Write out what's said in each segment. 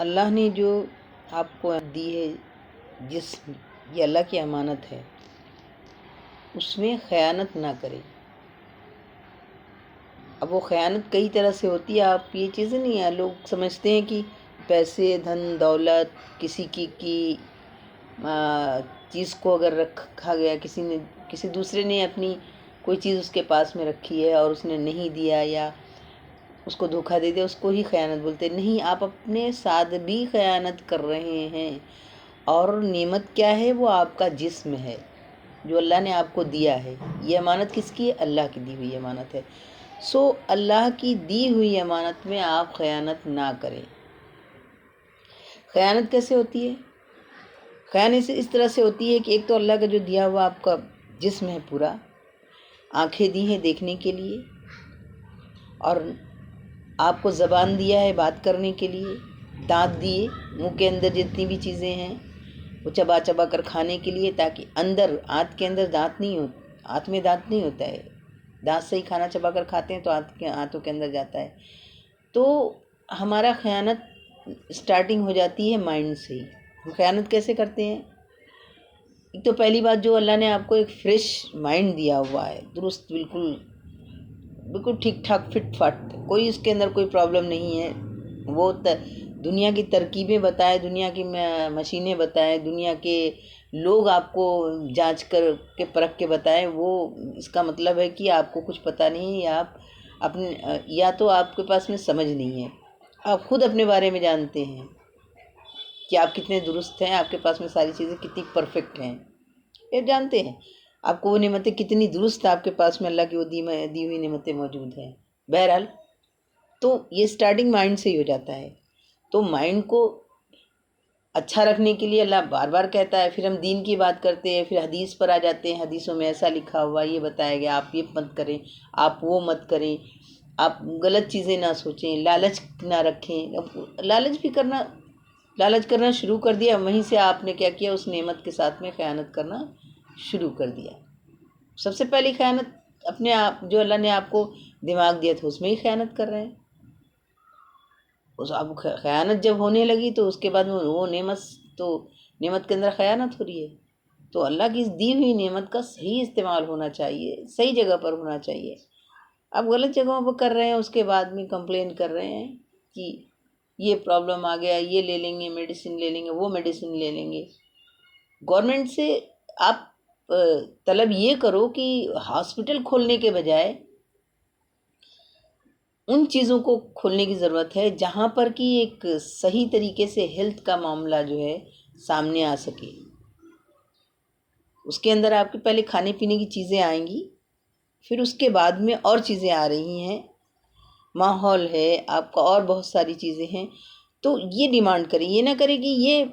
اللہ نے جو آپ کو دی ہے جسم، یہ اللہ کی امانت ہے، اس میں خیانت نہ کرے۔ اب وہ خیانت کئی طرح سے ہوتی ہے، آپ یہ چیزیں نہیں ہیں، لوگ سمجھتے ہیں کہ پیسے، دھن دولت، کسی کی چیز کو اگر رکھا گیا، کسی دوسرے نے اپنی کوئی چیز اس کے پاس میں رکھی ہے اور اس نے نہیں دیا یا اس کو دھوکہ دے دیا، اس کو ہی خیانت بولتے ہیں۔ نہیں، آپ اپنے ساتھ بھی خیانت کر رہے ہیں۔ اور نعمت کیا ہے؟ وہ آپ کا جسم ہے جو اللہ نے آپ کو دیا ہے۔ یہ امانت کس کی ہے؟ اللہ کی دی ہوئی امانت ہے۔ اللہ کی دی ہوئی امانت میں آپ خیانت نہ کریں۔ خیانت کیسے ہوتی ہے؟ خیانت اس طرح سے ہوتی ہے کہ ایک تو اللہ کا جو دیا ہوا آپ کا جسم ہے، پورا آنکھیں دی ہیں دیکھنے کے لیے، اور آپ کو زبان دیا ہے بات کرنے کے لیے، دانت دیے منہ کے اندر جتنی بھی چیزیں ہیں وہ چبا چبا کر کھانے کے لیے، تاکہ آنت کے اندر دانت نہیں آنت میں دانت نہیں ہوتا ہے، دانت سے ہی کھانا چبا کر کھاتے ہیں تو آنتوں کے اندر جاتا ہے۔ تو ہمارا خیانت سٹارٹنگ ہو جاتی ہے مائنڈ سے ہی۔ ہم خیانت کیسے کرتے ہیں؟ ایک تو پہلی بات، جو اللہ نے آپ کو ایک فریش مائنڈ دیا ہوا ہے، درست، بالکل ٹھیک ٹھاک، فٹ فٹ، کوئی اس کے اندر کوئی پرابلم نہیں ہے۔ وہ دنیا کی ترکیبیں بتائے، دنیا کی مشینیں بتائیں، دنیا کے لوگ آپ کو جانچ کر کے پرکھ کے بتائیں، وہ اس کا مطلب ہے کہ آپ کو کچھ پتہ نہیں ہے، یا تو آپ کے پاس میں سمجھ نہیں ہے۔ آپ خود اپنے بارے میں جانتے ہیں کہ آپ کتنے درست ہیں، آپ کے پاس میں ساری چیزیں کتنی پرفیکٹ ہیں، یہ جانتے ہیں۔ آپ کو وہ نعمتیں کتنی درست آپ کے پاس میں اللہ کی وہ دی ہوئی نعمتیں موجود ہیں۔ بہرحال، تو یہ سٹارٹنگ مائنڈ سے ہی ہو جاتا ہے۔ تو مائنڈ کو اچھا رکھنے کے لیے اللہ بار بار کہتا ہے، پھر ہم دین کی بات کرتے ہیں، پھر حدیث پر آ جاتے ہیں، حدیثوں میں ایسا لکھا ہوا، یہ بتایا گیا، آپ یہ مت کریں، آپ وہ مت کریں، آپ غلط چیزیں نہ سوچیں، لالچ نہ رکھیں۔ اب لالچ کرنا شروع کر دیا، وہیں سے آپ نے کیا کیا؟ اس نعمت کے ساتھ میں خیانت کرنا شروع کر دیا۔ سب سے پہلی خیانت اپنے آپ، جو اللہ نے آپ کو دماغ دیا تھا اس میں ہی خیانت کر رہے ہیں۔ اب خیانت جب ہونے لگی تو اس کے بعد وہ نعمت کے اندر خیانت ہو رہی ہے۔ تو اللہ کی دی ہوئی نعمت کا صحیح استعمال ہونا چاہیے، صحیح جگہ پر ہونا چاہیے۔ اب غلط جگہوں پر کر رہے ہیں، اس کے بعد میں کمپلین کر رہے ہیں کہ یہ پرابلم آ گیا، یہ لے لیں گے، میڈیسن لے لیں گے، وہ میڈیسن لے لیں گے۔ گورنمنٹ سے آپ طلب یہ کرو کہ ہاسپٹل کھولنے کے بجائے ان چیزوں کو کھولنے کی ضرورت ہے جہاں پر کہ ایک صحیح طریقے سے ہیلتھ کا معاملہ جو ہے سامنے آ سکے۔ اس کے اندر آپ کے پہلے کھانے پینے کی چیزیں آئیں گی، پھر اس کے بعد میں اور چیزیں آ رہی ہیں، ماحول ہے آپ کا، اور بہت ساری چیزیں ہیں۔ تو یہ ڈیمانڈ کریں، یہ نہ کریں کہ یہ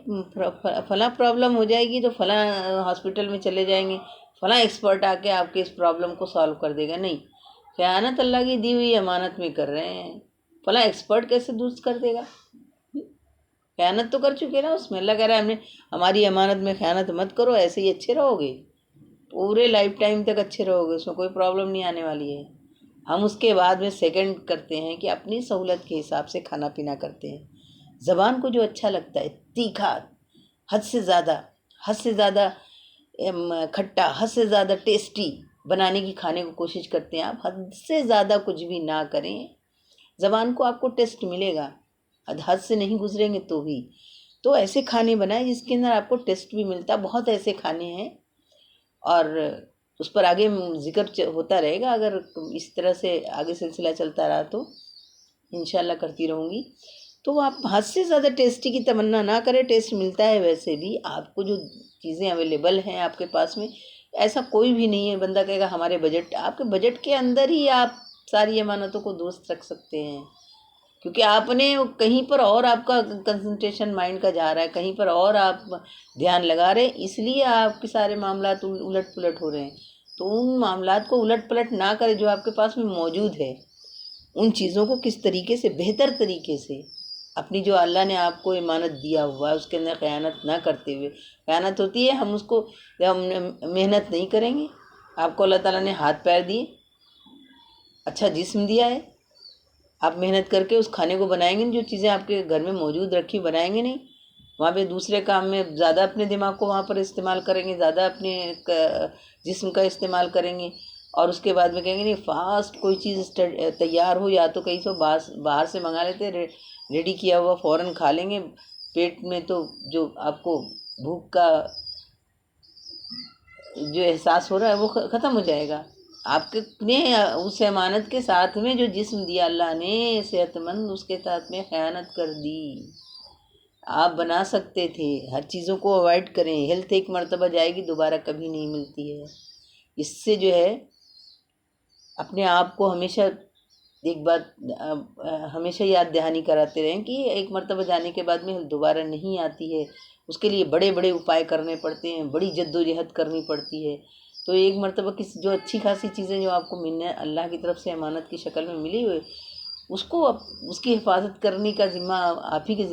فلاں پرابلم ہو جائے گی تو فلاں ہاسپٹل میں چلے جائیں گے، فلاں ایکسپرٹ آ کے آپ کے اس پرابلم کو سالو کر دے گا۔ نہیں، خیانت اللہ کی دی ہوئی امانت میں کر رہے ہیں، فلاں ایکسپرٹ کیسے درست کر دے گا؟ خیانت تو کر چکے نا اس میں۔ اللہ کہہ رہا ہے ہماری امانت میں خیانت مت کرو، ایسے ہی اچھے رہو گے، پورے لائف ٹائم تک اچھے رہو گے، اس میں کوئی پرابلم نہیں آنے والی ہے۔ ہم اس کے بعد میں سیکنڈ کرتے ہیں کہ اپنی سہولت کے حساب سے کھانا پینا کرتے ہیں۔ زبان کو جو اچھا لگتا ہے، تیکھا، حد سے زیادہ کھٹا، حد سے زیادہ ٹیسٹی بنانے کی کھانے کو کوشش کرتے ہیں۔ آپ حد سے زیادہ کچھ بھی نہ کریں، زبان کو آپ کو ٹیسٹ ملے گا، حد سے نہیں گزریں گے تو بھی۔ تو ایسے کھانے بنائیں جس کے اندر آپ کو ٹیسٹ بھی ملتا۔ بہت ایسے کھانے ہیں، اور اس پر آگے ذکر ہوتا رہے گا، اگر اس طرح سے آگے سلسلہ چلتا رہا تو انشاءاللہ کرتی رہوں گی۔ تو آپ حد سے زیادہ ٹیسٹی کی تمنا نہ کریں، ٹیسٹ ملتا ہے ویسے بھی۔ آپ کو جو چیزیں اویلیبل ہیں آپ کے پاس میں، ایسا کوئی بھی نہیں ہے بندہ کہے گا ہمارے بجٹ، آپ کے بجٹ کے اندر ہی آپ ساری امانتوں کو درست رکھ سکتے ہیں، کیونکہ آپ نے کہیں پر اور آپ کا کنسنٹریشن مائنڈ کا جا رہا ہے، کہیں پر اور آپ دھیان لگا رہے ہیں، اس لیے آپ کے سارے معاملات الٹ پلٹ ہو رہے ہیں۔ تو ان معاملات کو الٹ پلٹ نہ کریں جو آپ کے پاس میں موجود ہے، ان چیزوں کو کس طریقے سے، بہتر طریقے سے، اپنی جو اللہ نے آپ کو امانت دیا ہوا ہے اس کے اندر خیانت نہ کرتے ہوئے۔ خیانت ہوتی ہے ہم اس کو جب ہم محنت نہیں کریں گے۔ آپ کو اللہ تعالیٰ نے ہاتھ پیر دیے، اچھا جسم دیا ہے، آپ محنت کر کے اس کھانے کو بنائیں گے نہیں، جو چیزیں آپ کے گھر میں موجود رکھی بنائیں گے نہیں، وہاں پہ دوسرے کام میں زیادہ اپنے دماغ کو وہاں پر استعمال کریں گے، زیادہ اپنے جسم کا استعمال کریں گے، اور اس کے بعد میں کہیں گے نہیں فاسٹ کوئی چیز تیار ہو، یا تو کہیں سے باہر سے منگا لیتے ریڈی کیا ہوا فوراً کھا لیں گے، پیٹ میں تو جو آپ کو بھوک کا جو احساس ہو رہا ہے وہ ختم ہو جائے گا۔ آپ کے نے اس امانت کے ساتھ میں جو جسم دیا اللہ نے صحت مند، اس کے ساتھ میں خیانت کر دی۔ آپ بنا سکتے تھے، ہر چیزوں کو اوائڈ کریں، ہیلتھ ایک مرتبہ جائے گی دوبارہ کبھی نہیں ملتی ہے۔ اس سے جو ہے اپنے آپ کو ہمیشہ ایک بات ہمیشہ یاد دہانی کراتے رہیں کہ ایک مرتبہ جانے کے بعد میں دوبارہ نہیں آتی ہے، اس کے لیے بڑے بڑے اپائے کرنے پڑتے ہیں، بڑی جد و جہد کرنی پڑتی ہے۔ تو ایک مرتبہ کسی جو اچھی خاصی چیزیں جو آپ کو ملنے اللہ کی طرف سے امانت کی شکل میں ملی ہوئے، اس کو اس کی حفاظت کرنے کا ذمہ آپ ہی کے